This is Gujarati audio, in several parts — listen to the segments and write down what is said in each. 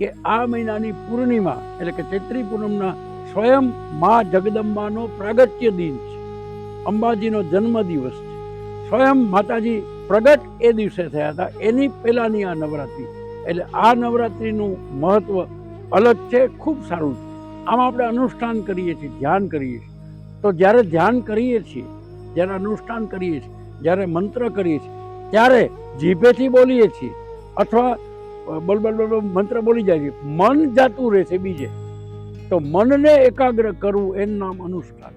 કે આ મહિનાની પૂર્ણિમા એટલે કે ચૈત્રી પૂનમના સ્વયં મા જગદંબાનો પ્રાગટ્ય દિન છે, અંબાજીનો જન્મદિવસ છે. સ્વયં માતાજી પ્રગટ એ દિવસે થયા હતા, એની પહેલાંની આ નવરાત્રિ. એટલે આ નવરાત્રિનું મહત્ત્વ અલગ છે, ખૂબ સારું છે. આમાં આપણે અનુષ્ઠાન કરીએ છીએ, ધ્યાન કરીએ છીએ. તો જ્યારે ધ્યાન કરીએ છીએ, જ્યારે અનુષ્ઠાન કરીએ છીએ, જ્યારે મંત્ર કરીએ છીએ, ત્યારે જીભેથી બોલીએ છીએ અથવા બોલ બોલ બોલ મંત્ર બોલી જાય છે, મન જાતું રહે છે બીજે. તો મનને એકાગ્ર કરવું એનું નામ અનુષ્ઠાન.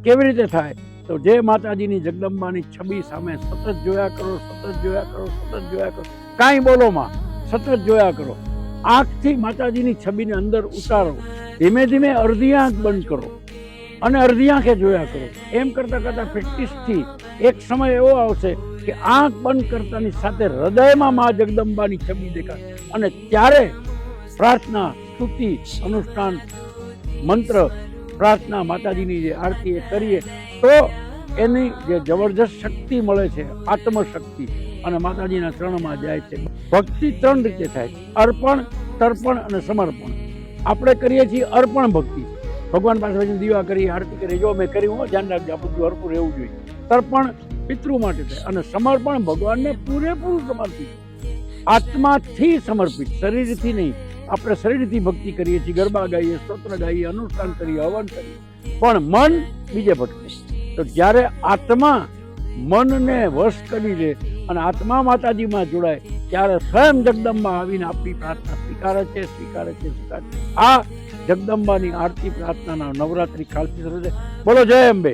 કેવી રીતે થાય? તો જે માતાજીની જગદંબાની છબી સામે સતત જોયા કરો, સતત જોયા કરો, સતત જોયા કરો. કાંઈ બોલોમાં સતત જોયા કરો. આંખથી માતાજીની છબીને અંદર ઉતારો. ધીમે ધીમે અડધી આંખ બંધ કરો અને અડધી આંખે જોયા કરો. એમ કરતાં કરતાં પ્રેક્ટિસથી એક સમય એવો આવશે કે આંખ બંધ કરતાની સાથે હૃદયમાં મા જગદંબાની છબી દેખાય અને ત્યારે પ્રાર્થના, સ્તુતિ, અનુષ્ઠાન, મંત્ર, પ્રાર્થના, માતાજીની જે આરતી એ કરીએ તો એની જે જબરજસ્ત શક્તિ મળે છે, આત્મશક્તિ, અને માતાજીના ચરણમાં જાય છે. ભક્તિ 3 રીતે થાય છે: અર્પણ, તર્પણ અને સમર્પણ. આપણે કરીએ છીએ અર્પણ ભક્તિ, ભગવાન પાસે દીવા કરી, આરતી કરી, જો મેં કરી, હું ધ્યાન રાખજો, આ બધું હરખું રહેવું જોઈએ. તર્પણ પિતૃ માટે થાય અને સમર્પણ ભગવાનને પૂરેપૂરું સમર્પિત, આત્માથી સમર્પિત, શરીરથી નહીં. આપણે શરીરથી ભક્તિ કરીએ છીએ, ગરબા ગાઈએ, સ્તોત્ર ગાઈએ, અનુષ્ઠાન કરીએ, હવન કરીએ, પણ મન બીજે ભટકે. તો જ્યારે આત્મા મનને વશ કરી લે અને આત્મા માતાજીમાં જોડાય ત્યારે સ્વયં જગદંબા આવીને આપણી પ્રાર્થના સ્વીકારે છે, સ્વીકારે છે, સ્વીકારે છે. આ જગદંબાની આરતી પ્રાર્થનાના નવરાત્રિ કાલથી શરૂ છે. બોલો જય અંબે.